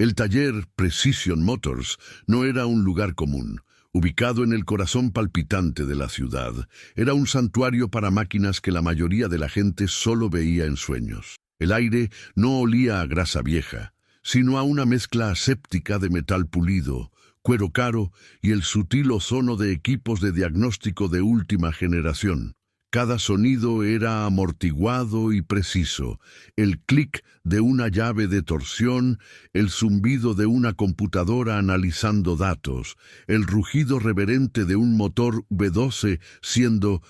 El taller Precision Motors no era un lugar común. Ubicado en el corazón palpitante de la ciudad, era un santuario para máquinas que la mayoría de la gente solo veía en sueños. El aire no olía a grasa vieja, sino a una mezcla aséptica de metal pulido, cuero caro y el sutil ozono de equipos de diagnóstico de última generación. Cada sonido era amortiguado y preciso, el clic de una llave de torsión, el zumbido de una computadora analizando datos, el rugido reverente de un motor V12 siendo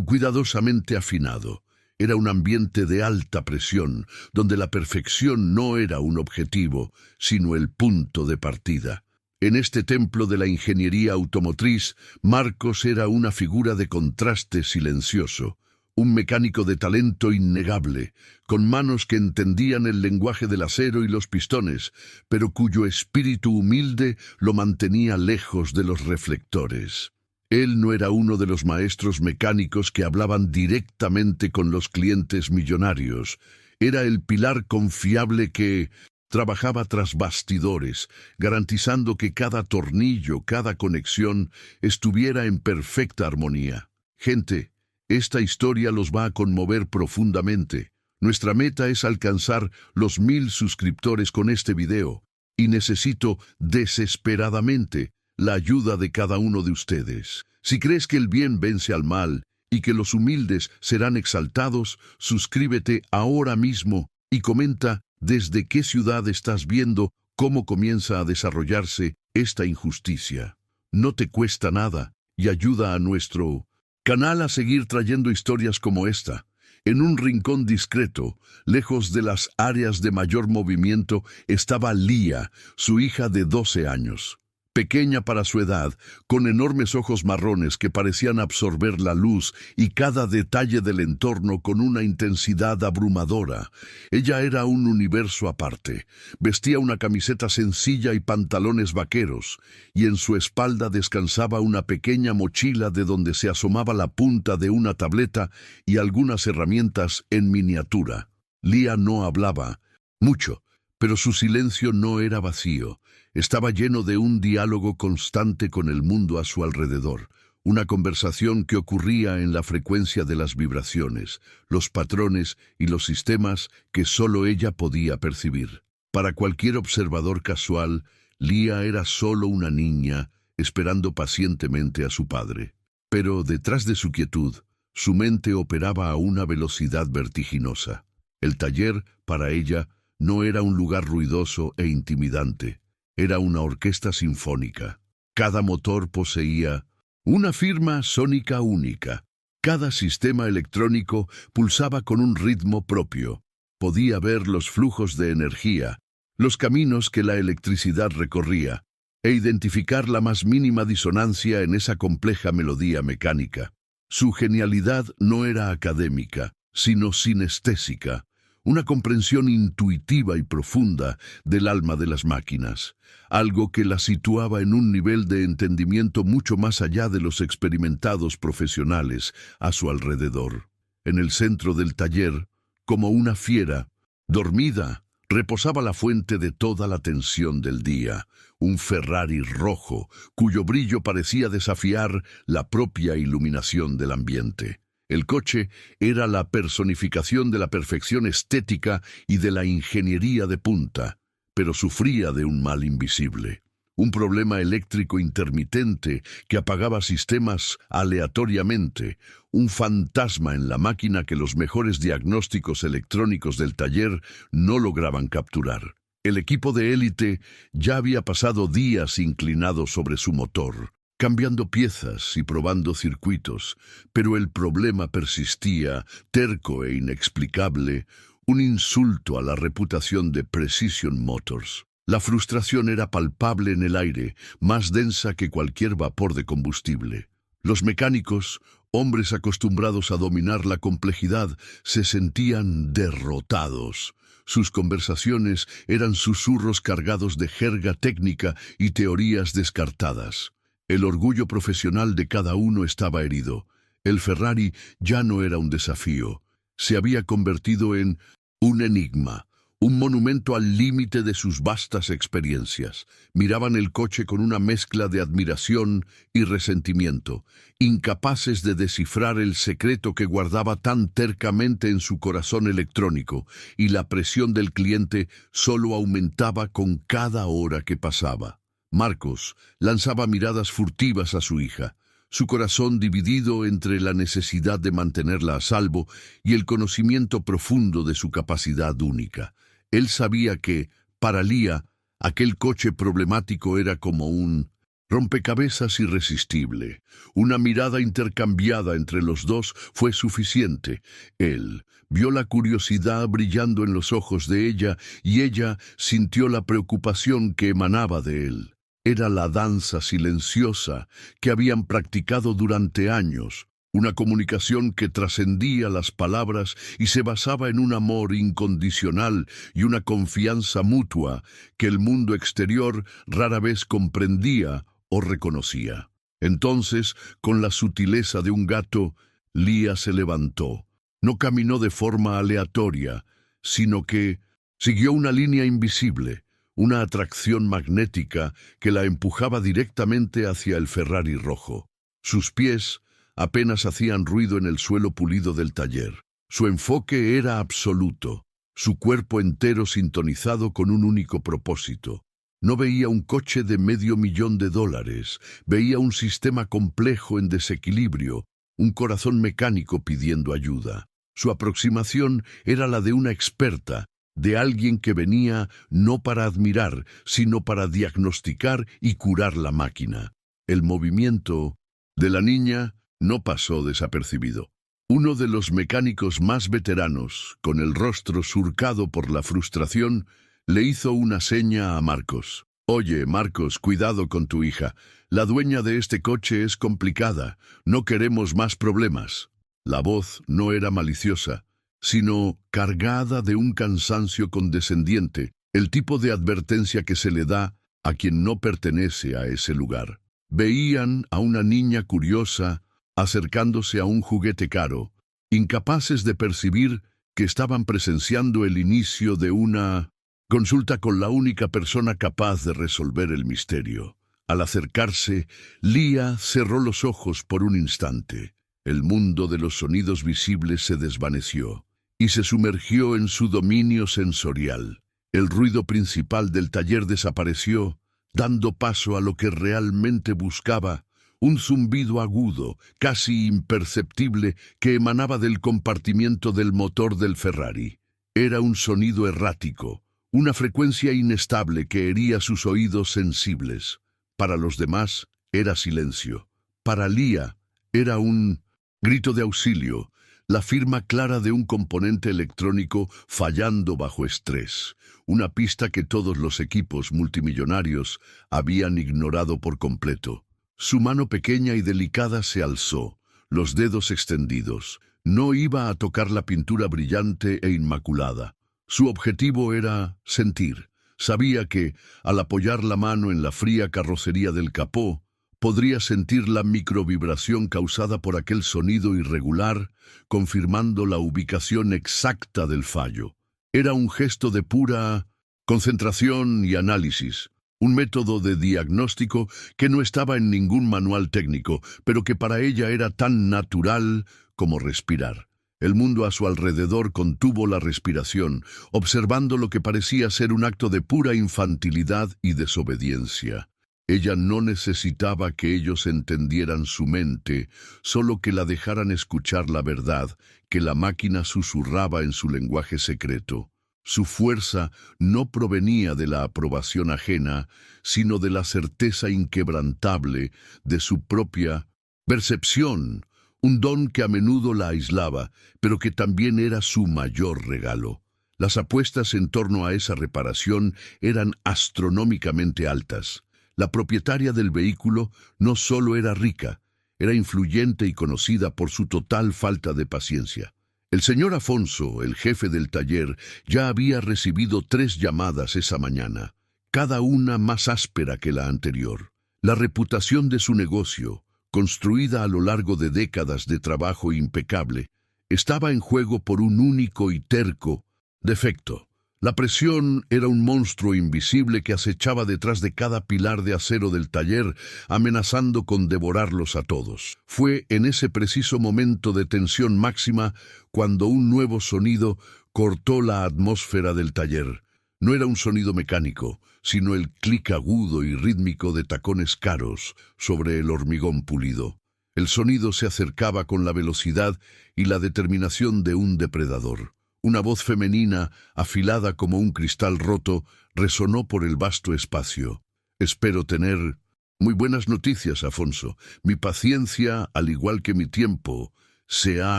cuidadosamente afinado. Era un ambiente de alta presión, donde la perfección no era un objetivo, sino el punto de partida. En este templo de la ingeniería automotriz, Marcos era una figura de contraste silencioso, un mecánico de talento innegable, con manos que entendían el lenguaje del acero y los pistones, pero cuyo espíritu humilde lo mantenía lejos de los reflectores. Él no era uno de los maestros mecánicos que hablaban directamente con los clientes millonarios. Era el pilar confiable que trabajaba tras bastidores, garantizando que cada tornillo, cada conexión, estuviera en perfecta armonía. Gente, esta historia los va a conmover profundamente. Nuestra meta es alcanzar los 1000 suscriptores con este video, y necesito desesperadamente la ayuda de cada uno de ustedes. Si crees que el bien vence al mal y que los humildes serán exaltados, suscríbete ahora mismo y comenta desde qué ciudad estás viendo cómo comienza a desarrollarse esta injusticia. No te cuesta nada y ayuda a nuestro canal a seguir trayendo historias como esta. En un rincón discreto, lejos de las áreas de mayor movimiento, estaba Lía, su hija de 12 años. Pequeña para su edad, con enormes ojos marrones que parecían absorber la luz y cada detalle del entorno con una intensidad abrumadora. Ella era un universo aparte. Vestía una camiseta sencilla y pantalones vaqueros, y en su espalda descansaba una pequeña mochila de donde se asomaba la punta de una tableta y algunas herramientas en miniatura. Lía no hablaba mucho, pero su silencio no era vacío. Estaba lleno de un diálogo constante con el mundo a su alrededor, una conversación que ocurría en la frecuencia de las vibraciones, los patrones y los sistemas que solo ella podía percibir. Para cualquier observador casual, Lía era solo una niña esperando pacientemente a su padre. Pero detrás de su quietud, su mente operaba a una velocidad vertiginosa. El taller, para ella, no era un lugar ruidoso e intimidante. Era una orquesta sinfónica. Cada motor poseía una firma sónica única. Cada sistema electrónico pulsaba con un ritmo propio. Podía ver los flujos de energía, los caminos que la electricidad recorría, e identificar la más mínima disonancia en esa compleja melodía mecánica. Su genialidad no era académica, sino sinestésica, una comprensión intuitiva y profunda del alma de las máquinas, algo que la situaba en un nivel de entendimiento mucho más allá de los experimentados profesionales a su alrededor. En el centro del taller, como una fiera, dormida, reposaba la fuente de toda la tensión del día, un Ferrari rojo, cuyo brillo parecía desafiar la propia iluminación del ambiente. El coche era la personificación de la perfección estética y de la ingeniería de punta, pero sufría de un mal invisible. Un problema eléctrico intermitente que apagaba sistemas aleatoriamente, un fantasma en la máquina que los mejores diagnósticos electrónicos del taller no lograban capturar. El equipo de élite ya había pasado días inclinado sobre su motor, cambiando piezas y probando circuitos, pero el problema persistía, terco e inexplicable, un insulto a la reputación de Precision Motors. La frustración era palpable en el aire, más densa que cualquier vapor de combustible. Los mecánicos, hombres acostumbrados a dominar la complejidad, se sentían derrotados. Sus conversaciones eran susurros cargados de jerga técnica y teorías descartadas. El orgullo profesional de cada uno estaba herido. El Ferrari ya no era un desafío. Se había convertido en un enigma, un monumento al límite de sus vastas experiencias. Miraban el coche con una mezcla de admiración y resentimiento, incapaces de descifrar el secreto que guardaba tan tercamente en su corazón electrónico, y la presión del cliente solo aumentaba con cada hora que pasaba. Marcos lanzaba miradas furtivas a su hija, su corazón dividido entre la necesidad de mantenerla a salvo y el conocimiento profundo de su capacidad única. Él sabía que, para Lía, aquel coche problemático era como un rompecabezas irresistible. Una mirada intercambiada entre los dos fue suficiente. Él vio la curiosidad brillando en los ojos de ella y ella sintió la preocupación que emanaba de él. Era la danza silenciosa que habían practicado durante años, una comunicación que trascendía las palabras y se basaba en un amor incondicional y una confianza mutua que el mundo exterior rara vez comprendía o reconocía. Entonces, con la sutileza de un gato, Lía se levantó. No caminó de forma aleatoria, sino que siguió una línea invisible, una atracción magnética que la empujaba directamente hacia el Ferrari rojo. Sus pies apenas hacían ruido en el suelo pulido del taller. Su enfoque era absoluto, su cuerpo entero sintonizado con un único propósito. No veía un coche de $500,000, veía un sistema complejo en desequilibrio, un corazón mecánico pidiendo ayuda. Su aproximación era la de una experta, de alguien que venía no para admirar, sino para diagnosticar y curar la máquina. El movimiento de la niña no pasó desapercibido. Uno de los mecánicos más veteranos, con el rostro surcado por la frustración, le hizo una seña a Marcos. «Oye, Marcos, cuidado con tu hija. La dueña de este coche es complicada. No queremos más problemas». La voz no era maliciosa, sino cargada de un cansancio condescendiente, el tipo de advertencia que se le da a quien no pertenece a ese lugar. Veían a una niña curiosa acercándose a un juguete caro, incapaces de percibir que estaban presenciando el inicio de una consulta con la única persona capaz de resolver el misterio. Al acercarse, Lía cerró los ojos por un instante. El mundo de los sonidos visibles se desvaneció y se sumergió en su dominio sensorial. El ruido principal del taller desapareció, dando paso a lo que realmente buscaba, un zumbido agudo, casi imperceptible, que emanaba del compartimiento del motor del Ferrari. Era un sonido errático, una frecuencia inestable que hería sus oídos sensibles. Para los demás era silencio. Para Lía era un grito de auxilio, la firma clara de un componente electrónico fallando bajo estrés, una pista que todos los equipos multimillonarios habían ignorado por completo. Su mano pequeña y delicada se alzó, los dedos extendidos. No iba a tocar la pintura brillante e inmaculada. Su objetivo era sentir. Sabía que, al apoyar la mano en la fría carrocería del capó, podría sentir la microvibración causada por aquel sonido irregular, confirmando la ubicación exacta del fallo. Era un gesto de pura concentración y análisis, un método de diagnóstico que no estaba en ningún manual técnico, pero que para ella era tan natural como respirar. El mundo a su alrededor contuvo la respiración, observando lo que parecía ser un acto de pura infantilidad y desobediencia. Ella no necesitaba que ellos entendieran su mente, solo que la dejaran escuchar la verdad que la máquina susurraba en su lenguaje secreto. Su fuerza no provenía de la aprobación ajena, sino de la certeza inquebrantable de su propia percepción, un don que a menudo la aislaba, pero que también era su mayor regalo. Las apuestas en torno a esa reparación eran astronómicamente altas. La propietaria del vehículo no solo era rica, era influyente y conocida por su total falta de paciencia. El señor Afonso, el jefe del taller, ya había recibido 3 llamadas esa mañana, cada una más áspera que la anterior. La reputación de su negocio, construida a lo largo de décadas de trabajo impecable, estaba en juego por un único y terco defecto. La presión era un monstruo invisible que acechaba detrás de cada pilar de acero del taller, amenazando con devorarlos a todos. Fue en ese preciso momento de tensión máxima cuando un nuevo sonido cortó la atmósfera del taller. No era un sonido mecánico, sino el clic agudo y rítmico de tacones caros sobre el hormigón pulido. El sonido se acercaba con la velocidad y la determinación de un depredador. Una voz femenina, afilada como un cristal roto, resonó por el vasto espacio. «Espero tener muy buenas noticias, Afonso. Mi paciencia, al igual que mi tiempo, se ha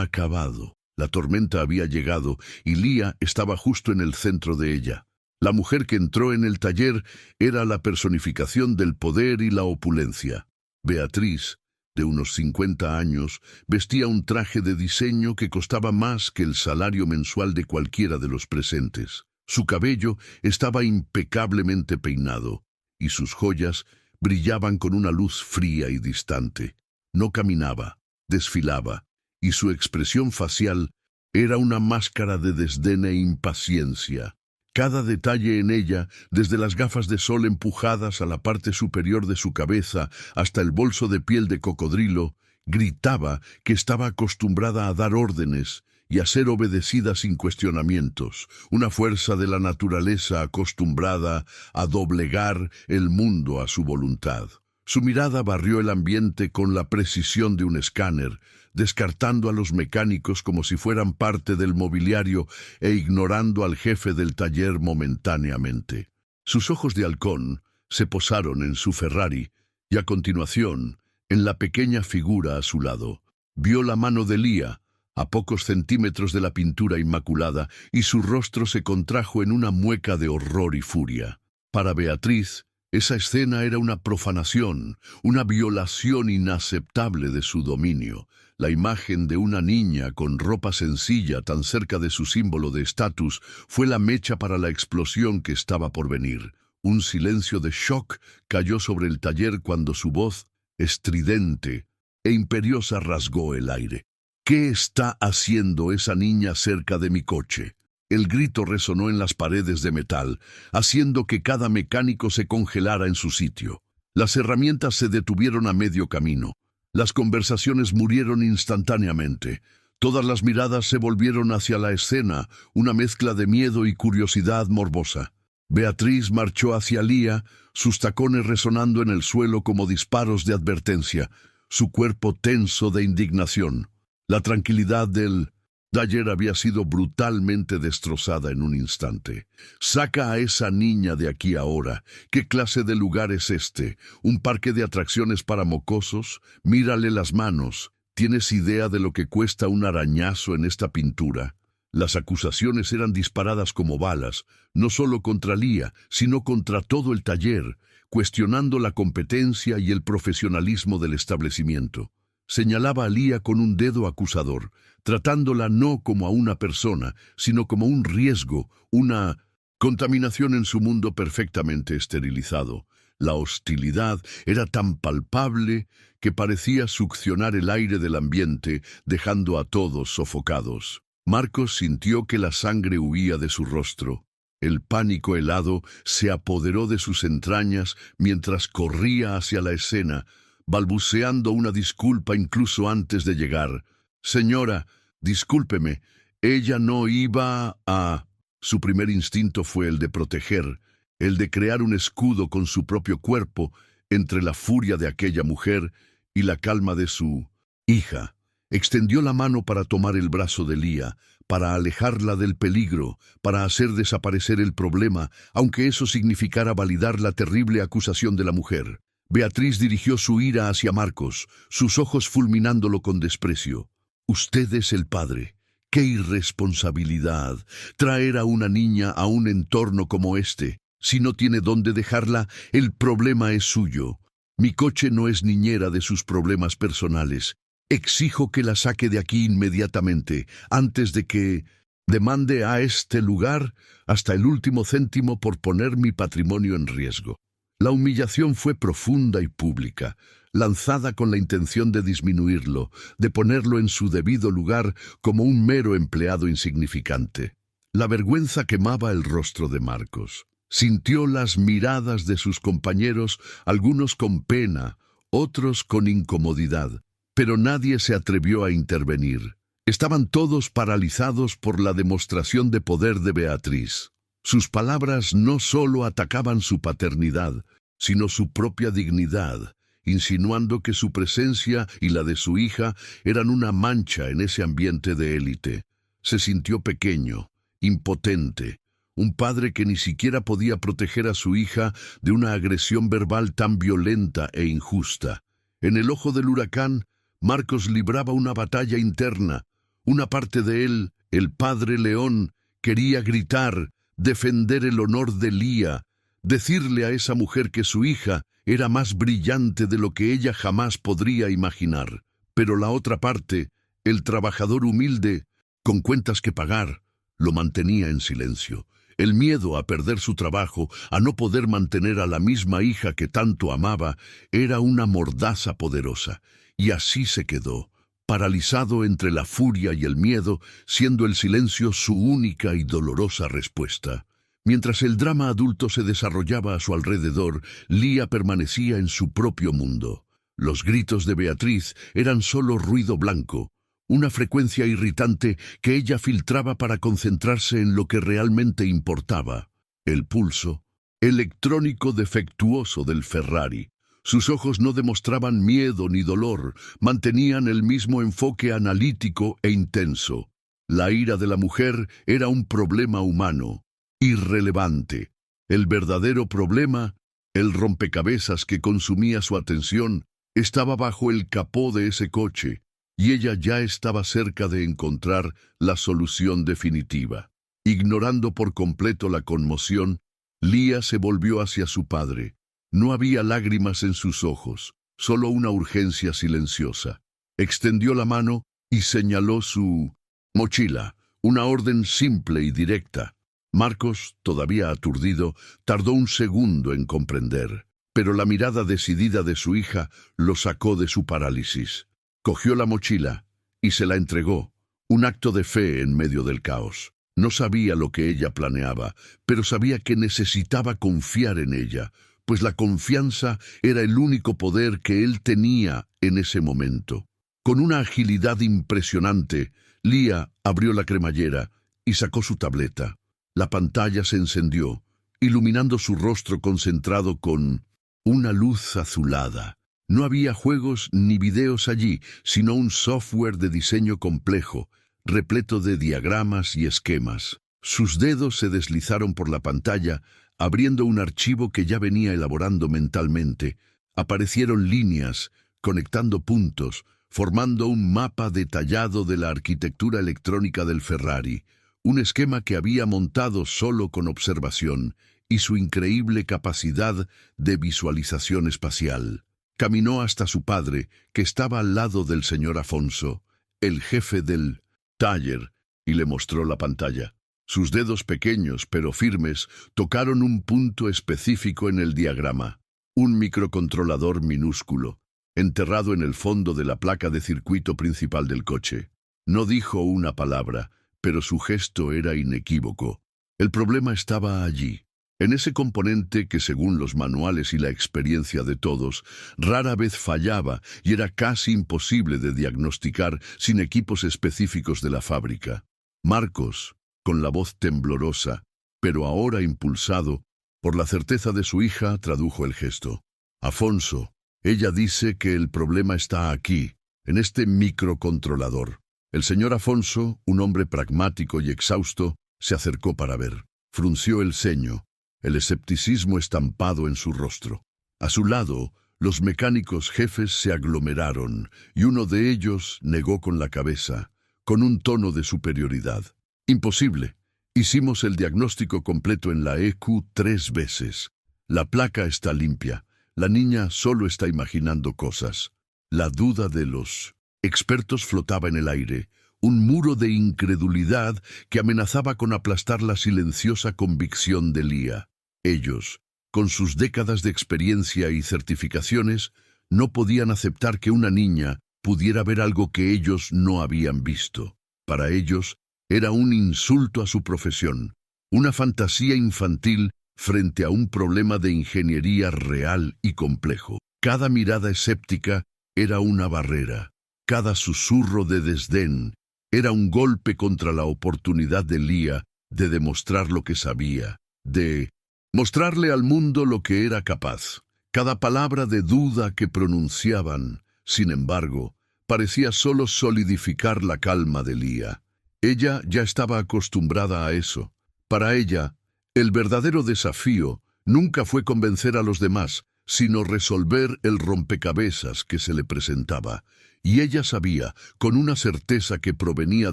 acabado». La tormenta había llegado y Lía estaba justo en el centro de ella. La mujer que entró en el taller era la personificación del poder y la opulencia. Beatriz, de unos 50 años, vestía un traje de diseño que costaba más que el salario mensual de cualquiera de los presentes. Su cabello estaba impecablemente peinado, y sus joyas brillaban con una luz fría y distante. No caminaba, desfilaba, y su expresión facial era una máscara de desdén e impaciencia. Cada detalle en ella, desde las gafas de sol empujadas a la parte superior de su cabeza hasta el bolso de piel de cocodrilo, gritaba que estaba acostumbrada a dar órdenes y a ser obedecida sin cuestionamientos, una fuerza de la naturaleza acostumbrada a doblegar el mundo a su voluntad. Su mirada barrió el ambiente con la precisión de un escáner, descartando a los mecánicos como si fueran parte del mobiliario e ignorando al jefe del taller momentáneamente. Sus ojos de halcón se posaron en su Ferrari y a continuación en la pequeña figura a su lado. Vio la mano de Lía, a pocos centímetros de la pintura inmaculada, y su rostro se contrajo en una mueca de horror y furia. Para Beatriz, esa escena era una profanación, una violación inaceptable de su dominio. La imagen de una niña con ropa sencilla tan cerca de su símbolo de estatus fue la mecha para la explosión que estaba por venir. Un silencio de shock cayó sobre el taller cuando su voz, estridente e imperiosa, rasgó el aire. «¿Qué está haciendo esa niña cerca de mi coche?» El grito resonó en las paredes de metal, haciendo que cada mecánico se congelara en su sitio. Las herramientas se detuvieron a medio camino. Las conversaciones murieron instantáneamente. Todas las miradas se volvieron hacia la escena, una mezcla de miedo y curiosidad morbosa. Beatriz marchó hacia Lía, sus tacones resonando en el suelo como disparos de advertencia, su cuerpo tenso de indignación. La tranquilidad del taller había sido brutalmente destrozada en un instante. «Saca a esa niña de aquí ahora. ¿Qué clase de lugar es este? ¿Un parque de atracciones para mocosos? Mírale las manos. ¿Tienes idea de lo que cuesta un arañazo en esta pintura?» Las acusaciones eran disparadas como balas, no solo contra Lía, sino contra todo el taller, cuestionando la competencia y el profesionalismo del establecimiento. Señalaba a Lía con un dedo acusador, tratándola no como a una persona, sino como un riesgo, una contaminación en su mundo perfectamente esterilizado. La hostilidad era tan palpable que parecía succionar el aire del ambiente, dejando a todos sofocados. Marcos sintió que la sangre huía de su rostro. El pánico helado se apoderó de sus entrañas mientras corría hacia la escena, balbuceando una disculpa incluso antes de llegar. «Señora, discúlpeme, ella no iba a...» Su primer instinto fue el de proteger, el de crear un escudo con su propio cuerpo entre la furia de aquella mujer y la calma de su hija. Extendió la mano para tomar el brazo de Lía, para alejarla del peligro, para hacer desaparecer el problema, aunque eso significara validar la terrible acusación de la mujer. Beatriz dirigió su ira hacia Marcos, sus ojos fulminándolo con desprecio. «Usted es el padre. ¡Qué irresponsabilidad! Traer a una niña a un entorno como este. Si no tiene dónde dejarla, el problema es suyo. Mi coche no es niñera de sus problemas personales. Exijo que la saque de aquí inmediatamente, antes de que demande a este lugar hasta el último céntimo por poner mi patrimonio en riesgo». La humillación fue profunda y pública, lanzada con la intención de disminuirlo, de ponerlo en su debido lugar como un mero empleado insignificante. La vergüenza quemaba el rostro de Marcos. Sintió las miradas de sus compañeros, algunos con pena, otros con incomodidad, pero nadie se atrevió a intervenir. Estaban todos paralizados por la demostración de poder de Beatriz. Sus palabras no solo atacaban su paternidad, sino su propia dignidad, insinuando que su presencia y la de su hija eran una mancha en ese ambiente de élite. Se sintió pequeño, impotente, un padre que ni siquiera podía proteger a su hija de una agresión verbal tan violenta e injusta. En el ojo del huracán, Marcos libraba una batalla interna. Una parte de él, el padre león, quería gritar, defender el honor de Lía, decirle a esa mujer que su hija era más brillante de lo que ella jamás podría imaginar. Pero la otra parte, el trabajador humilde, con cuentas que pagar, lo mantenía en silencio. El miedo a perder su trabajo, a no poder mantener a la misma hija que tanto amaba, era una mordaza poderosa. Y así se quedó, paralizado entre la furia y el miedo, siendo el silencio su única y dolorosa respuesta. Mientras el drama adulto se desarrollaba a su alrededor, Lía permanecía en su propio mundo. Los gritos de Beatriz eran solo ruido blanco, una frecuencia irritante que ella filtraba para concentrarse en lo que realmente importaba: el pulso electrónico defectuoso del Ferrari. Sus ojos no demostraban miedo ni dolor, mantenían el mismo enfoque analítico e intenso. La ira de la mujer era un problema humano, irrelevante. El verdadero problema, el rompecabezas que consumía su atención, estaba bajo el capó de ese coche, y ella ya estaba cerca de encontrar la solución definitiva. Ignorando por completo la conmoción, Lía se volvió hacia su padre. No había lágrimas en sus ojos, solo una urgencia silenciosa. Extendió la mano y señaló su mochila, una orden simple y directa. Marcos, todavía aturdido, tardó un segundo en comprender, pero la mirada decidida de su hija lo sacó de su parálisis. Cogió la mochila y se la entregó, un acto de fe en medio del caos. No sabía lo que ella planeaba, pero sabía que necesitaba confiar en ella, pues la confianza era el único poder que él tenía en ese momento. Con una agilidad impresionante, Lía abrió la cremallera y sacó su tableta. La pantalla se encendió, iluminando su rostro concentrado con una luz azulada. No había juegos ni videos allí, sino un software de diseño complejo, repleto de diagramas y esquemas. Sus dedos se deslizaron por la pantalla, abriendo un archivo que ya venía elaborando mentalmente. Aparecieron líneas, conectando puntos, formando un mapa detallado de la arquitectura electrónica del Ferrari, un esquema que había montado solo con observación y su increíble capacidad de visualización espacial. Caminó hasta su padre, que estaba al lado del señor Afonso, el jefe del taller, y le mostró la pantalla. Sus dedos pequeños pero firmes tocaron un punto específico en el diagrama, un microcontrolador minúsculo, enterrado en el fondo de la placa de circuito principal del coche. No dijo una palabra, pero su gesto era inequívoco. El problema estaba allí, en ese componente que, según los manuales y la experiencia de todos, rara vez fallaba y era casi imposible de diagnosticar sin equipos específicos de la fábrica. Marcos, con la voz temblorosa, pero ahora impulsado por la certeza de su hija, tradujo el gesto. Afonso, ella dice que el problema está aquí, en este microcontrolador. El señor Afonso, un hombre pragmático y exhausto, se acercó para ver. Frunció el ceño, el escepticismo estampado en su rostro. A su lado, los mecánicos jefes se aglomeraron, y uno de ellos negó con la cabeza, con un tono de superioridad. Imposible. Hicimos el diagnóstico completo en la EQ 3 veces. La placa está limpia. La niña solo está imaginando cosas. La duda de los expertos flotaba en el aire, un muro de incredulidad que amenazaba con aplastar la silenciosa convicción de Lía. Ellos, con sus décadas de experiencia y certificaciones, no podían aceptar que una niña pudiera ver algo que ellos no habían visto. Para ellos, Era un insulto a su profesión, una fantasía infantil frente a un problema de ingeniería real y complejo. Cada mirada escéptica era una barrera, cada susurro de desdén era un golpe contra la oportunidad de Leah de demostrar lo que sabía, de mostrarle al mundo lo que era capaz. Cada palabra de duda que pronunciaban, sin embargo, parecía solo solidificar la calma de Leah. Ella ya estaba acostumbrada a eso. Para ella, el verdadero desafío nunca fue convencer a los demás, sino resolver el rompecabezas que se le presentaba. Y ella sabía, con una certeza que provenía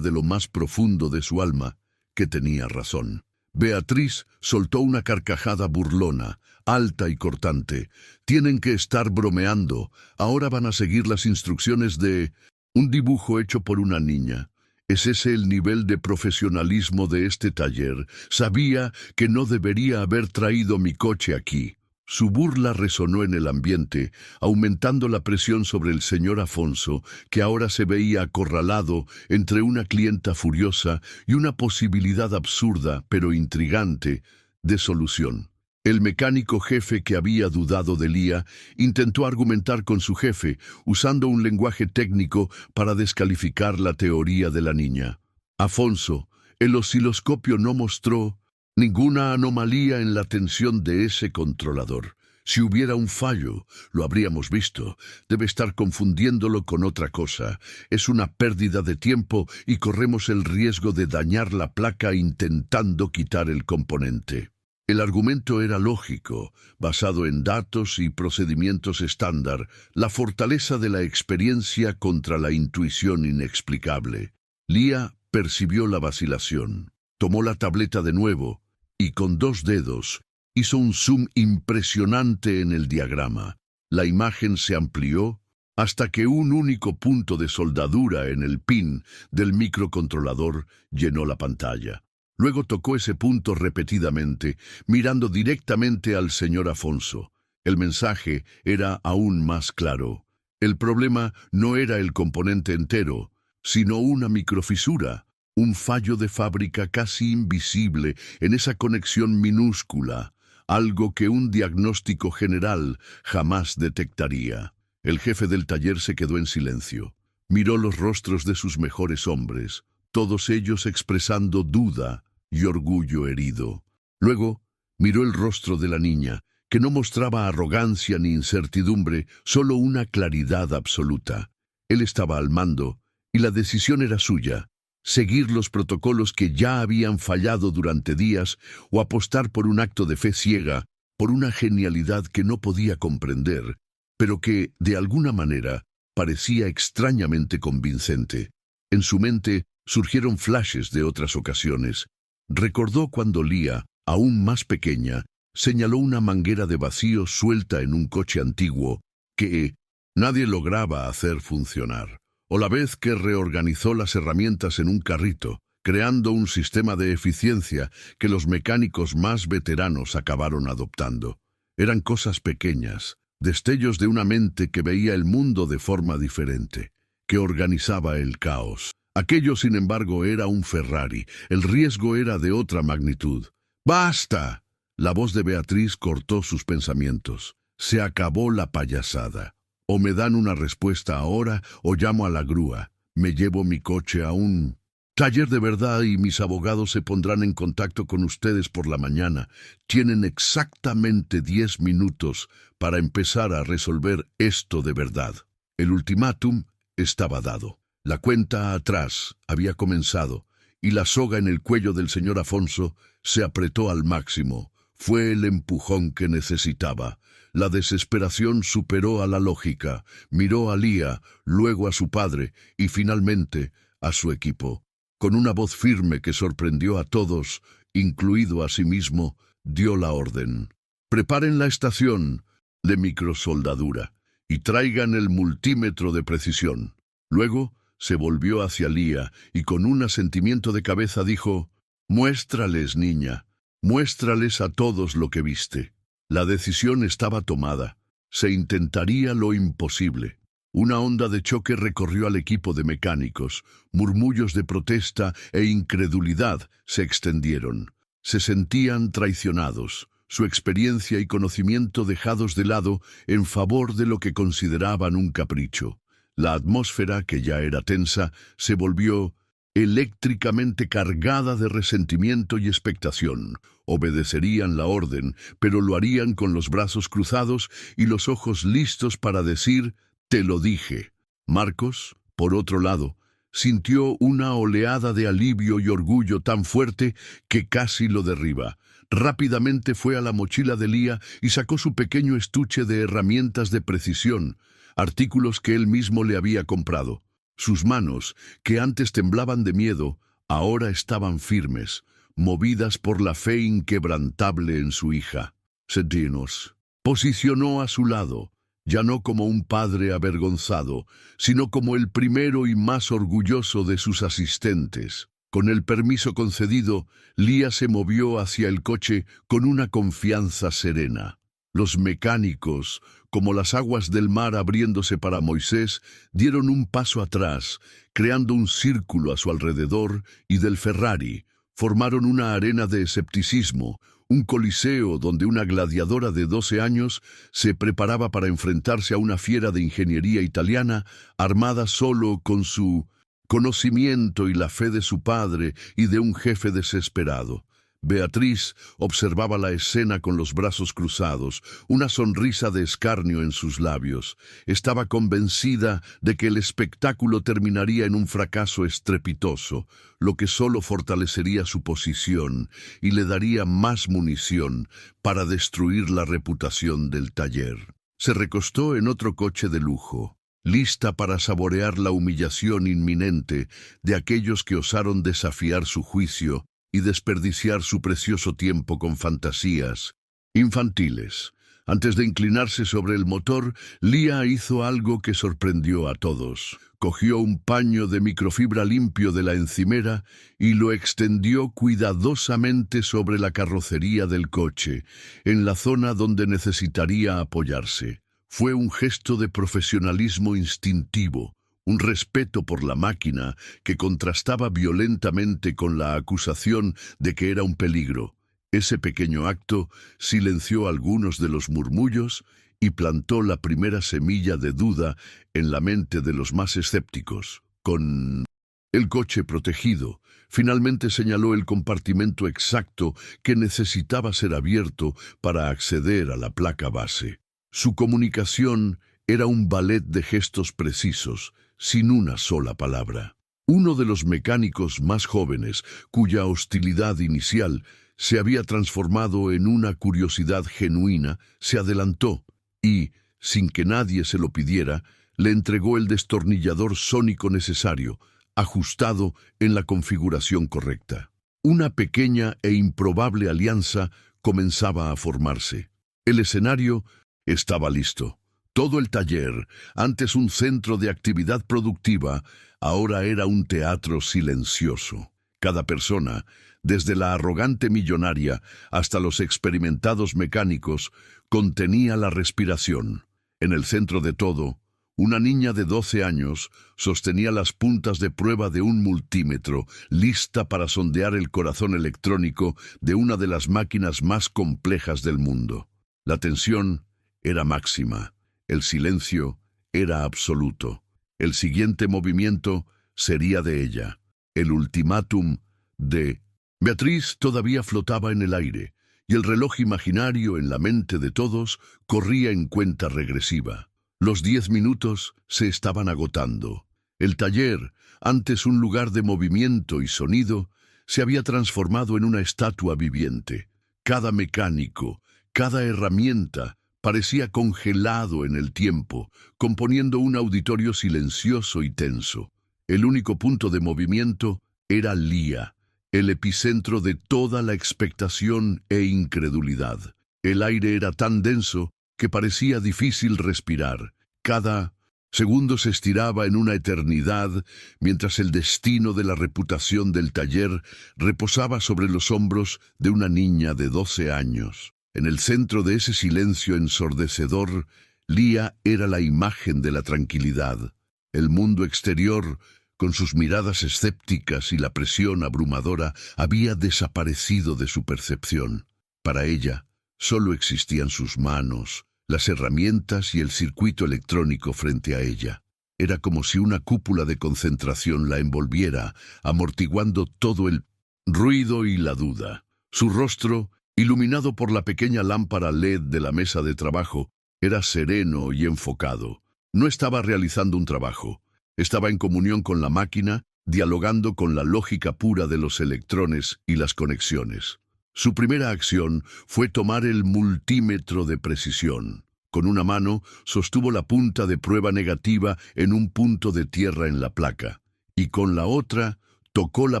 de lo más profundo de su alma, que tenía razón. Beatriz soltó una carcajada burlona, alta y cortante. Tienen que estar bromeando. Ahora van a seguir las instrucciones de un dibujo hecho por una niña. ¿Es ese el nivel de profesionalismo de este taller? Sabía que no debería haber traído mi coche aquí. Su burla resonó en el ambiente, aumentando la presión sobre el señor Afonso, que ahora se veía acorralado entre una clienta furiosa y una posibilidad absurda, pero intrigante, de solución. El mecánico jefe que había dudado de Leah intentó argumentar con su jefe, usando un lenguaje técnico para descalificar la teoría de la niña. Afonso, el osciloscopio no mostró ninguna anomalía en la tensión de ese controlador. Si hubiera un fallo, lo habríamos visto. Debe estar confundiéndolo con otra cosa. Es una pérdida de tiempo y corremos el riesgo de dañar la placa intentando quitar el componente. El argumento era lógico, basado en datos y procedimientos estándar, la fortaleza de la experiencia contra la intuición inexplicable. Leah percibió la vacilación. Tomó la tableta de nuevo y con 2 dedos hizo un zoom impresionante en el diagrama. La imagen se amplió hasta que un único punto de soldadura en el pin del microcontrolador llenó la pantalla. Luego tocó ese punto repetidamente, mirando directamente al señor Afonso. El mensaje era aún más claro. El problema no era el componente entero, sino una microfisura. Un fallo de fábrica casi invisible en esa conexión minúscula, algo que un diagnóstico general jamás detectaría. El jefe del taller se quedó en silencio. Miró los rostros de sus mejores hombres, todos ellos expresando duda y orgullo herido. Luego miró el rostro de la niña, que no mostraba arrogancia ni incertidumbre, solo una claridad absoluta. Él estaba al mando, y la decisión era suya. Seguir los protocolos que ya habían fallado durante días o apostar por un acto de fe ciega, por una genialidad que no podía comprender, pero que, de alguna manera, parecía extrañamente convincente. En su mente surgieron flashes de otras ocasiones. Recordó cuando Leah, aún más pequeña, señaló una manguera de vacío suelta en un coche antiguo que nadie lograba hacer funcionar. O la vez que reorganizó las herramientas en un carrito, creando un sistema de eficiencia que los mecánicos más veteranos acabaron adoptando. Eran cosas pequeñas, destellos de una mente que veía el mundo de forma diferente, que organizaba el caos. Aquello, sin embargo, era un Ferrari. El riesgo era de otra magnitud. ¡Basta! La voz de Beatriz cortó sus pensamientos. Se acabó la payasada. O me dan una respuesta ahora o llamo a la grúa. Me llevo mi coche a un taller de verdad y mis abogados se pondrán en contacto con ustedes por la mañana. Tienen exactamente 10 minutos para empezar a resolver esto de verdad. El ultimátum estaba dado. La cuenta atrás había comenzado y la soga en el cuello del señor Afonso se apretó al máximo. Fue el empujón que necesitaba. La desesperación superó a la lógica. Miró a Leah, luego a su padre y finalmente a su equipo. Con una voz firme que sorprendió a todos, incluido a sí mismo, dio la orden. Preparen la estación de microsoldadura y traigan el multímetro de precisión. Luego se volvió hacia Leah y con un asentimiento de cabeza dijo: «Muéstrales, niña, muéstrales a todos lo que viste». La decisión estaba tomada. Se intentaría lo imposible. Una onda de choque recorrió al equipo de mecánicos. Murmullos de protesta e incredulidad se extendieron. Se sentían traicionados, su experiencia y conocimiento dejados de lado en favor de lo que consideraban un capricho. La atmósfera, que ya era tensa, se volvió eléctricamente cargada de resentimiento y expectación. Obedecerían la orden, pero lo harían con los brazos cruzados y los ojos listos para decir: «Te lo dije». Marcos, por otro lado, sintió una oleada de alivio y orgullo tan fuerte que casi lo derriba. Rápidamente fue a la mochila de Lía y sacó su pequeño estuche de herramientas de precisión, artículos que él mismo le había comprado. Sus manos, que antes temblaban de miedo, ahora estaban firmes, movidas por la fe inquebrantable en su hija. Sentínos. Posicionó a su lado, ya no como un padre avergonzado, sino como el primero y más orgulloso de sus asistentes. Con el permiso concedido, Lía se movió hacia el coche con una confianza serena. Los mecánicos, como las aguas del mar abriéndose para Moisés, dieron un paso atrás, creando un círculo a su alrededor, y del Ferrari formaron una arena de escepticismo, un coliseo donde una gladiadora de 12 años se preparaba para enfrentarse a una fiera de ingeniería italiana armada solo con su conocimiento y la fe de su padre y de un jefe desesperado. Beatriz observaba la escena con los brazos cruzados, una sonrisa de escarnio en sus labios. Estaba convencida de que el espectáculo terminaría en un fracaso estrepitoso, lo que solo fortalecería su posición y le daría más munición para destruir la reputación del taller. Se recostó en otro coche de lujo, lista para saborear la humillación inminente de aquellos que osaron desafiar su juicio y desperdiciar su precioso tiempo con fantasías infantiles. Antes de inclinarse sobre el motor, Lía hizo algo que sorprendió a todos. Cogió un paño de microfibra limpio de la encimera y lo extendió cuidadosamente sobre la carrocería del coche, en la zona donde necesitaría apoyarse. Fue un gesto de profesionalismo instintivo, un respeto por la máquina que contrastaba violentamente con la acusación de que era un peligro. Ese pequeño acto silenció algunos de los murmullos y plantó la primera semilla de duda en la mente de los más escépticos. Con el coche protegido, finalmente señaló el compartimento exacto que necesitaba ser abierto para acceder a la placa base. Su comunicación era un ballet de gestos precisos, sin una sola palabra. Uno de los mecánicos más jóvenes, cuya hostilidad inicial se había transformado en una curiosidad genuina, se adelantó y, sin que nadie se lo pidiera, le entregó el destornillador sónico necesario, ajustado en la configuración correcta. Una pequeña e improbable alianza comenzaba a formarse. El escenario estaba listo. Todo el taller, antes un centro de actividad productiva, ahora era un teatro silencioso. Cada persona, desde la arrogante millonaria hasta los experimentados mecánicos, contenía la respiración. En el centro de todo, una niña de 12 años sostenía las puntas de prueba de un multímetro, lista para sondear el corazón electrónico de una de las máquinas más complejas del mundo. La tensión era máxima. El silencio era absoluto. El siguiente movimiento sería de ella. El ultimátum de Beatriz todavía flotaba en el aire, y el reloj imaginario en la mente de todos corría en cuenta regresiva. Los 10 minutos se estaban agotando. El taller, antes un lugar de movimiento y sonido, se había transformado en una estatua viviente. Cada mecánico, cada herramienta, parecía congelado en el tiempo, componiendo un auditorio silencioso y tenso. El único punto de movimiento era Lía, el epicentro de toda la expectación e incredulidad. El aire era tan denso que parecía difícil respirar. Cada segundo se estiraba en una eternidad, mientras el destino de la reputación del taller reposaba sobre los hombros de una niña de 12 años. En el centro de ese silencio ensordecedor, Lía era la imagen de la tranquilidad. El mundo exterior, con sus miradas escépticas y la presión abrumadora, había desaparecido de su percepción. Para ella, solo existían sus manos, las herramientas y el circuito electrónico frente a ella. Era como si una cúpula de concentración la envolviera, amortiguando todo el ruido y la duda. Su rostro, iluminado por la pequeña lámpara LED de la mesa de trabajo, era sereno y enfocado. No estaba realizando un trabajo. Estaba en comunión con la máquina, dialogando con la lógica pura de los electrones y las conexiones. Su primera acción fue tomar el multímetro de precisión. Con una mano sostuvo la punta de prueba negativa en un punto de tierra en la placa, y con la otra tocó la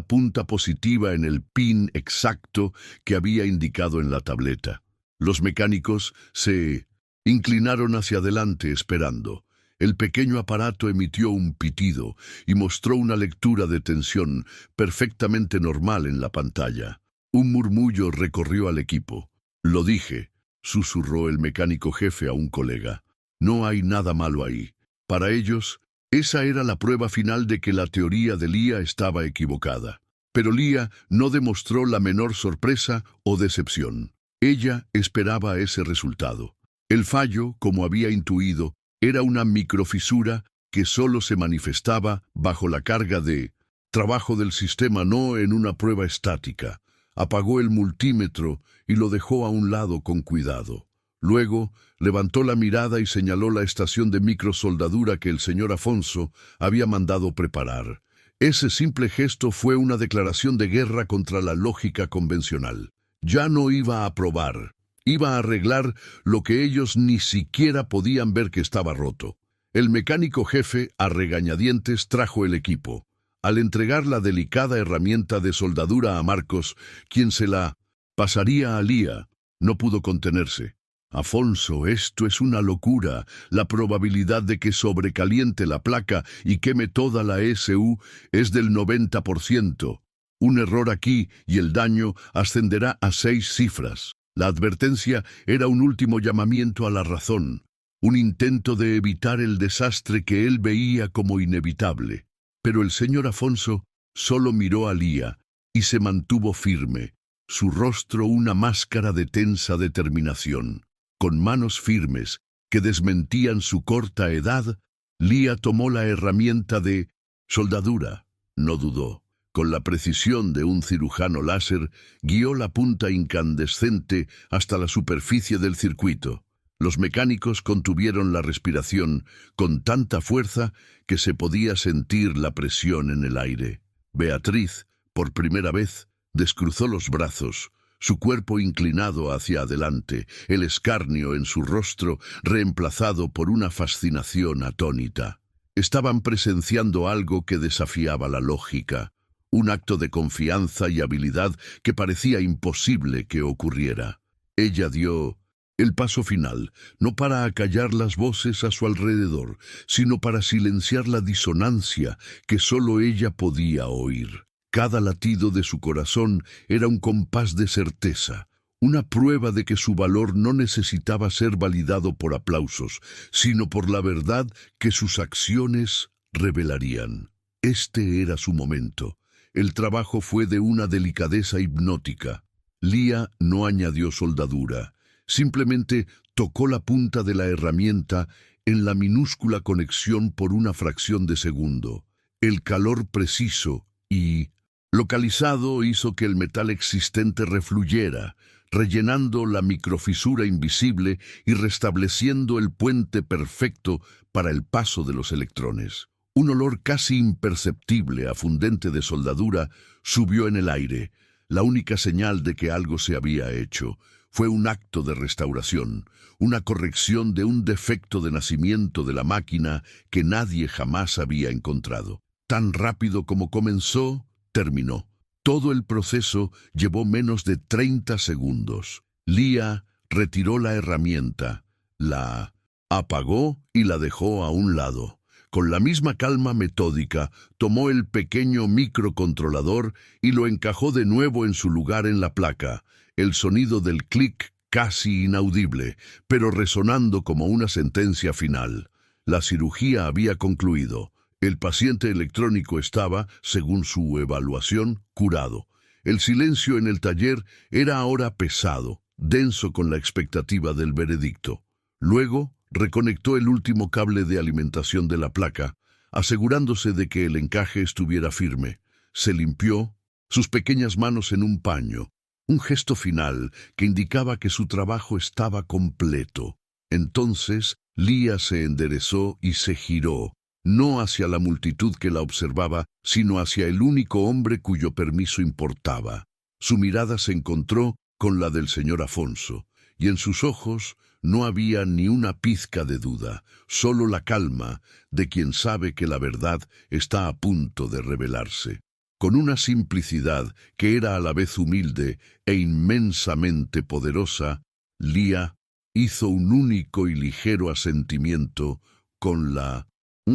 punta positiva en el pin exacto que había indicado en la tableta. Los mecánicos se inclinaron hacia adelante esperando. El pequeño aparato emitió un pitido y mostró una lectura de tensión perfectamente normal en la pantalla. Un murmullo recorrió al equipo. «Lo dije», susurró el mecánico jefe a un colega. «No hay nada malo ahí». Para ellos, esa era la prueba final de que la teoría de Lía estaba equivocada. Pero Lía no demostró la menor sorpresa o decepción. Ella esperaba ese resultado. El fallo, como había intuido, era una microfisura que solo se manifestaba bajo la carga de trabajo del sistema, no en una prueba estática. Apagó el multímetro y lo dejó a un lado con cuidado. Luego levantó la mirada y señaló la estación de microsoldadura que el señor Afonso había mandado preparar. Ese simple gesto fue una declaración de guerra contra la lógica convencional. Ya no iba a probar. Iba a arreglar lo que ellos ni siquiera podían ver que estaba roto. El mecánico jefe, a regañadientes, trajo el equipo. Al entregar la delicada herramienta de soldadura a Marcos, quien se la pasaría a Lía, no pudo contenerse. «Afonso, esto es una locura. La probabilidad de que sobrecaliente la placa y queme toda la SU es del 90%. Un error aquí y el daño ascenderá a 6 cifras». La advertencia era un último llamamiento a la razón, un intento de evitar el desastre que él veía como inevitable. Pero el señor Afonso solo miró a Lía y se mantuvo firme, su rostro una máscara de tensa determinación. Con manos firmes que desmentían su corta edad, Lía tomó la herramienta de soldadura. No dudó. Con la precisión de un cirujano láser, guió la punta incandescente hasta la superficie del circuito. Los mecánicos contuvieron la respiración con tanta fuerza que se podía sentir la presión en el aire. Beatriz, por primera vez, descruzó los brazos, su cuerpo inclinado hacia adelante, el escarnio en su rostro reemplazado por una fascinación atónita. Estaban presenciando algo que desafiaba la lógica. Un acto de confianza y habilidad que parecía imposible que ocurriera. Ella dio el paso final, no para acallar las voces a su alrededor, sino para silenciar la disonancia que solo ella podía oír. Cada latido de su corazón era un compás de certeza, una prueba de que su valor no necesitaba ser validado por aplausos, sino por la verdad que sus acciones revelarían. Este era su momento. El trabajo fue de una delicadeza hipnótica. Lía no añadió soldadura, simplemente tocó la punta de la herramienta en la minúscula conexión por una fracción de segundo. El calor preciso y localizado hizo que el metal existente refluyera, rellenando la microfisura invisible y restableciendo el puente perfecto para el paso de los electrones. Un olor casi imperceptible a fundente de soldadura subió en el aire. La única señal de que algo se había hecho. Fue un acto de restauración, una corrección de un defecto de nacimiento de la máquina que nadie jamás había encontrado. Tan rápido como comenzó, terminó. Todo el proceso llevó menos de 30 segundos. Lía retiró la herramienta, la apagó y la dejó a un lado. Con la misma calma metódica, tomó el pequeño microcontrolador y lo encajó de nuevo en su lugar en la placa. El sonido del clic casi inaudible, pero resonando como una sentencia final. La cirugía había concluido. El paciente electrónico estaba, según su evaluación, curado. El silencio en el taller era ahora pesado, denso con la expectativa del veredicto. Luego, reconectó el último cable de alimentación de la placa, asegurándose de que el encaje estuviera firme. Se limpió sus pequeñas manos en un paño, un gesto final que indicaba que su trabajo estaba completo. Entonces, Lía se enderezó y se giró, no hacia la multitud que la observaba, sino hacia el único hombre cuyo permiso importaba. Su mirada se encontró con la del señor Afonso, y en sus ojos no había ni una pizca de duda, solo la calma de quien sabe que la verdad está a punto de revelarse. Con una simplicidad que era a la vez humilde e inmensamente poderosa, Lía hizo un único y ligero asentimiento con la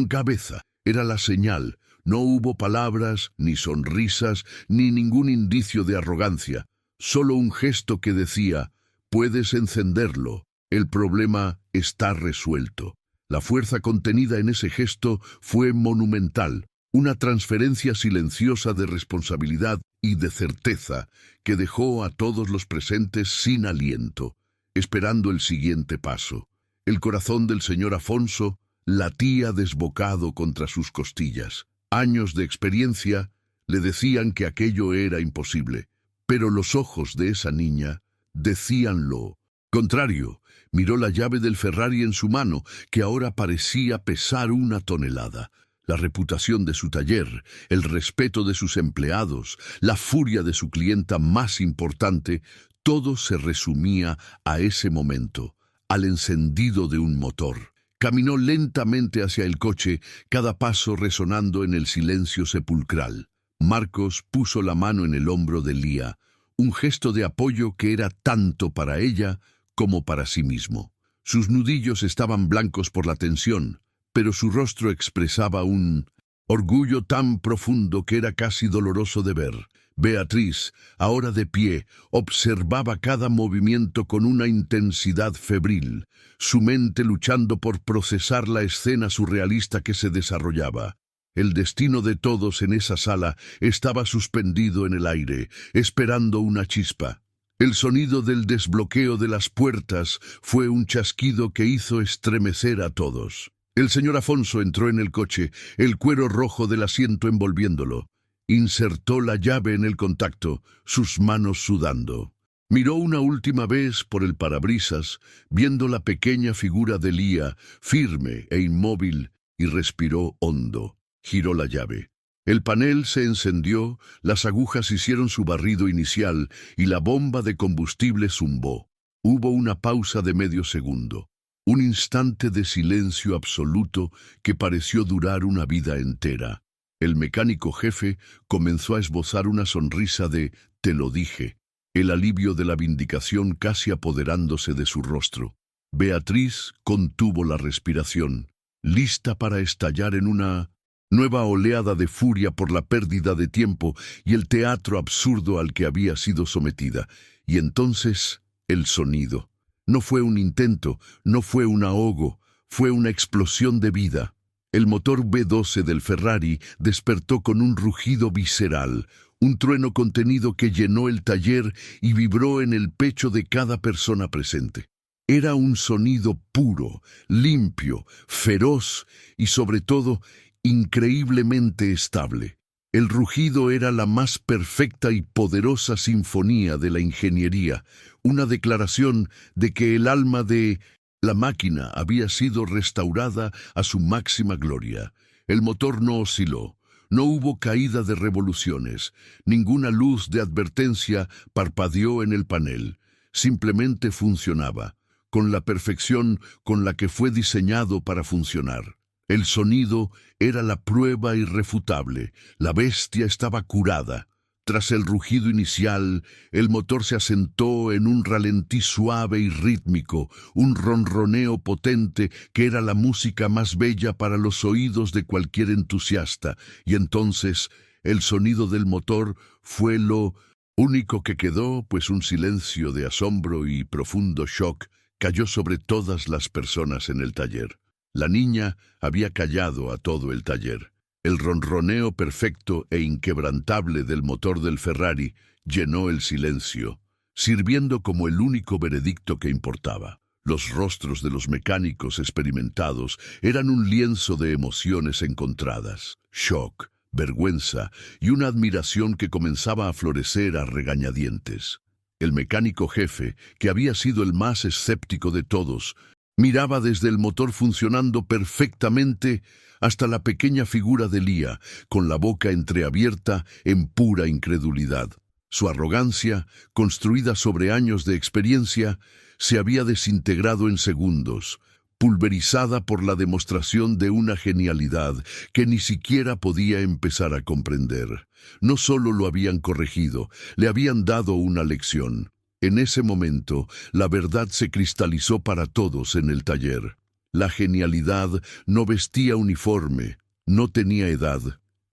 cabeza. Era la señal. No hubo palabras, ni sonrisas, ni ningún indicio de arrogancia. Solo un gesto que decía: puedes encenderlo, el problema está resuelto. La fuerza contenida en ese gesto fue monumental. Una transferencia silenciosa de responsabilidad y de certeza que dejó a todos los presentes sin aliento, esperando el siguiente paso. El corazón del señor Afonso latía desbocado contra sus costillas. Años de experiencia le decían que aquello era imposible, pero los ojos de esa niña decían lo contrario. Miró la llave del Ferrari en su mano, que ahora parecía pesar 1 tonelada. La reputación de su taller, el respeto de sus empleados, la furia de su clienta más importante, todo se resumía a ese momento, al encendido de un motor. Caminó lentamente hacia el coche, cada paso resonando en el silencio sepulcral. Marcos puso la mano en el hombro de Lía, un gesto de apoyo que era tanto para ella como para sí mismo. Sus nudillos estaban blancos por la tensión, pero su rostro expresaba un orgullo tan profundo que era casi doloroso de ver. Beatriz, ahora de pie, observaba cada movimiento con una intensidad febril, su mente luchando por procesar la escena surrealista que se desarrollaba. El destino de todos en esa sala estaba suspendido en el aire, esperando una chispa. El sonido del desbloqueo de las puertas fue un chasquido que hizo estremecer a todos. El señor Afonso entró en el coche, el cuero rojo del asiento envolviéndolo. Insertó la llave en el contacto, sus manos sudando. Miró una última vez por el parabrisas, viendo la pequeña figura de Lía, firme e inmóvil, y respiró hondo. Giró la llave. El panel se encendió, las agujas hicieron su barrido inicial y la bomba de combustible zumbó. Hubo una pausa de medio segundo. Un instante de silencio absoluto que pareció durar una vida entera. El mecánico jefe comenzó a esbozar una sonrisa de «te lo dije», el alivio de la vindicación casi apoderándose de su rostro. Beatriz contuvo la respiración, lista para estallar en una nueva oleada de furia por la pérdida de tiempo y el teatro absurdo al que había sido sometida. Y entonces, el sonido. No fue un intento, no fue un ahogo, fue una explosión de vida. El motor V12 del Ferrari despertó con un rugido visceral, un trueno contenido que llenó el taller y vibró en el pecho de cada persona presente. Era un sonido puro, limpio, feroz y sobre todo increíblemente estable. El rugido era la más perfecta y poderosa sinfonía de la ingeniería, una declaración de que el alma de la máquina había sido restaurada a su máxima gloria. El motor no osciló, no hubo caída de revoluciones, ninguna luz de advertencia parpadeó en el panel, simplemente funcionaba, con la perfección con la que fue diseñado para funcionar. El sonido era la prueba irrefutable, la bestia estaba curada. Tras el rugido inicial, el motor se asentó en un ralentí suave y rítmico, un ronroneo potente que era la música más bella para los oídos de cualquier entusiasta, y entonces el sonido del motor fue lo Único que quedó, pues un silencio de asombro y profundo shock cayó sobre todas las personas en el taller. La niña había callado a todo el taller. El ronroneo perfecto e inquebrantable del motor del Ferrari llenó el silencio, sirviendo como el único veredicto que importaba. Los rostros de los mecánicos experimentados eran un lienzo de emociones encontradas: shock, vergüenza y una admiración que comenzaba a florecer a regañadientes. El mecánico jefe, que había sido el más escéptico de todos, miraba desde el motor funcionando perfectamente hasta la pequeña figura de Lía, con la boca entreabierta en pura incredulidad. Su arrogancia, construida sobre años de experiencia, se había desintegrado en segundos, pulverizada por la demostración de una genialidad que ni siquiera podía empezar a comprender. No solo lo habían corregido, le habían dado una lección. En ese momento, la verdad se cristalizó para todos en el taller. La genialidad no vestía uniforme, no tenía edad,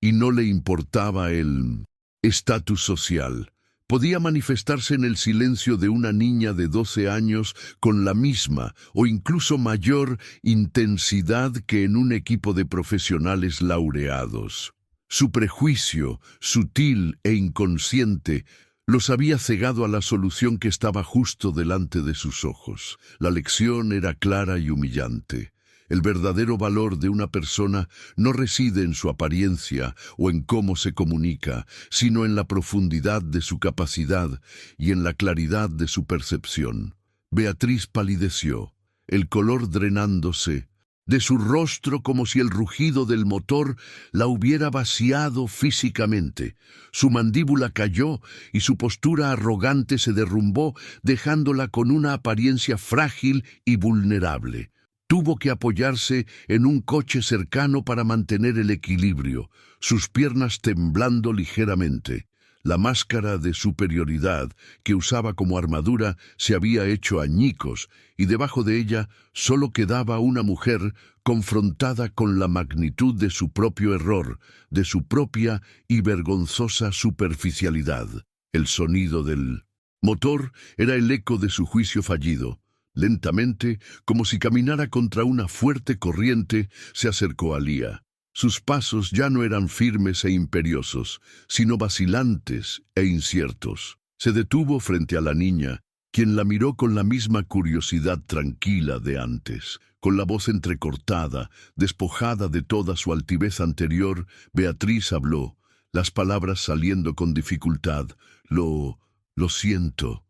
y no le importaba el estatus social. Podía manifestarse en el silencio de una niña de 12 años con la misma o incluso mayor intensidad que en un equipo de profesionales laureados. Su prejuicio, sutil e inconsciente, los había cegado a la solución que estaba justo delante de sus ojos. La lección era clara y humillante. El verdadero valor de una persona no reside en su apariencia o en cómo se comunica, sino en la profundidad de su capacidad y en la claridad de su percepción. Beatriz palideció, el color drenándose de su rostro como si el rugido del motor la hubiera vaciado físicamente. Su mandíbula cayó y su postura arrogante se derrumbó, dejándola con una apariencia frágil y vulnerable. Tuvo que apoyarse en un coche cercano para mantener el equilibrio, sus piernas temblando ligeramente. La máscara de superioridad que usaba como armadura se había hecho añicos y debajo de ella solo quedaba una mujer confrontada con la magnitud de su propio error, de su propia y vergonzosa superficialidad. El sonido del motor era el eco de su juicio fallido. Lentamente, como si caminara contra una fuerte corriente, se acercó a Lía. Sus pasos ya no eran firmes e imperiosos, sino vacilantes e inciertos. Se detuvo frente a la niña, quien la miró con la misma curiosidad tranquila de antes. Con la voz entrecortada, despojada de toda su altivez anterior, Beatriz habló, las palabras saliendo con dificultad. Lo siento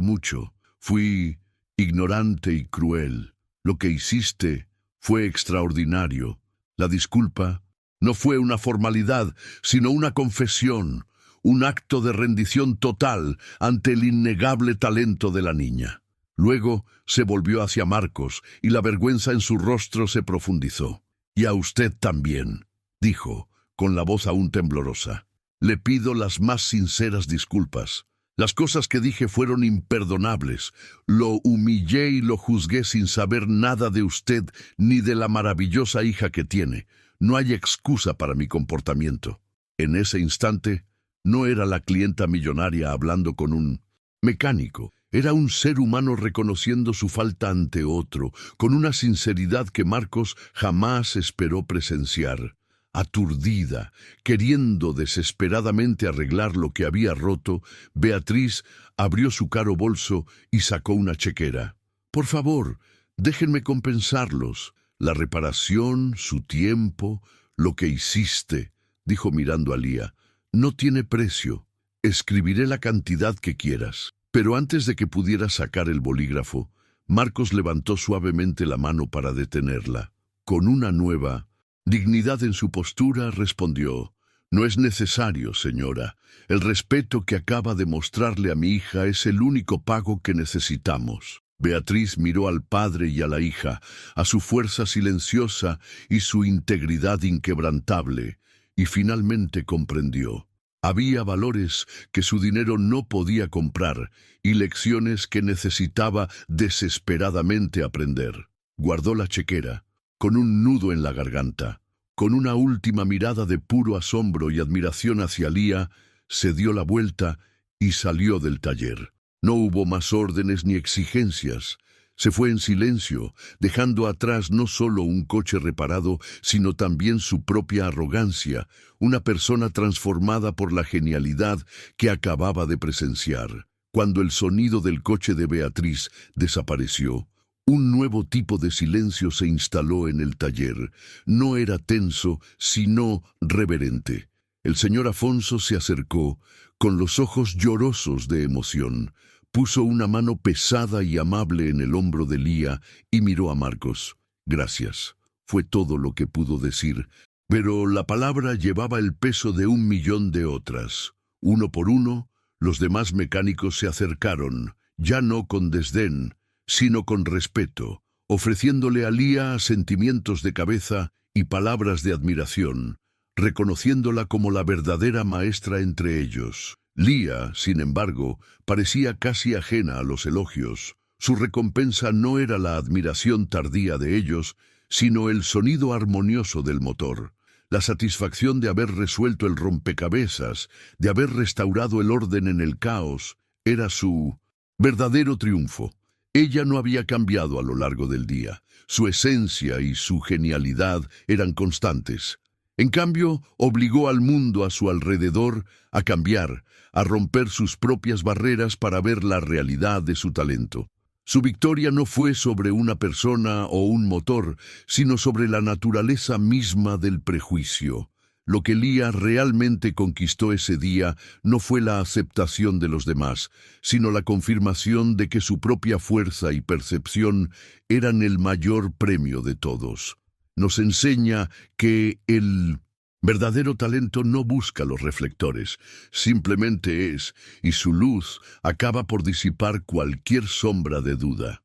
mucho. Fui ignorante y cruel. Lo que hiciste fue extraordinario. La disculpa no fue una formalidad, sino una confesión, un acto de rendición total ante el innegable talento de la niña. Luego se volvió hacia Marcos y la vergüenza en su rostro se profundizó. «Y a usted también», dijo, con la voz aún temblorosa. «Le pido las más sinceras disculpas. Las cosas que dije fueron imperdonables. Lo humillé y lo juzgué sin saber nada de usted ni de la maravillosa hija que tiene. No hay excusa para mi comportamiento». En ese instante, no era la clienta millonaria hablando con un mecánico. Era un ser humano reconociendo su falta ante otro, con una sinceridad que Marcos jamás esperó presenciar. Aturdida, queriendo desesperadamente arreglar lo que había roto, Beatriz abrió su caro bolso y sacó una chequera. «Por favor, déjenme compensarlos. La reparación, su tiempo, lo que hiciste», dijo mirando a Lía, «no tiene precio. Escribiré la cantidad que quieras». Pero antes de que pudiera sacar el bolígrafo, Marcos levantó suavemente la mano para detenerla. Con una nueva dignidad en su postura, respondió: «No es necesario, señora. El respeto que acaba de mostrarle a mi hija es el único pago que necesitamos». Beatriz miró al padre y a la hija, a su fuerza silenciosa y su integridad inquebrantable, y finalmente comprendió. Había valores que su dinero no podía comprar y lecciones que necesitaba desesperadamente aprender. Guardó la chequera, con un nudo en la garganta. Con una última mirada de puro asombro y admiración hacia Lía, se dio la vuelta y salió del taller. No hubo más órdenes ni exigencias. Se fue en silencio, dejando atrás no solo un coche reparado, sino también su propia arrogancia, una persona transformada por la genialidad que acababa de presenciar. Cuando el sonido del coche de Beatriz desapareció, un nuevo tipo de silencio se instaló en el taller. No era tenso, sino reverente. El señor Afonso se acercó, con los ojos llorosos de emoción. Puso una mano pesada y amable en el hombro de Lía y miró a Marcos. «Gracias», fue todo lo que pudo decir, pero la palabra llevaba el peso de 1.000.000 de otras. Uno por uno, los demás mecánicos se acercaron, ya no con desdén, sino con respeto, ofreciéndole a Lía sentimientos de cabeza y palabras de admiración, reconociéndola como la verdadera maestra entre ellos. Lía, sin embargo, parecía casi ajena a los elogios. Su recompensa no era la admiración tardía de ellos, sino el sonido armonioso del motor, la satisfacción de haber resuelto el rompecabezas, de haber restaurado el orden en el caos. Era su verdadero triunfo. Ella no había cambiado a lo largo del día. Su esencia y su genialidad eran constantes. En cambio, obligó al mundo a su alrededor a cambiar, a romper sus propias barreras para ver la realidad de su talento. Su victoria no fue sobre una persona o un motor, sino sobre la naturaleza misma del prejuicio. Lo que Lía realmente conquistó ese día no fue la aceptación de los demás, sino la confirmación de que su propia fuerza y percepción eran el mayor premio de todos. Nos enseña que el verdadero talento no busca los reflectores, simplemente es, y su luz acaba por disipar cualquier sombra de duda.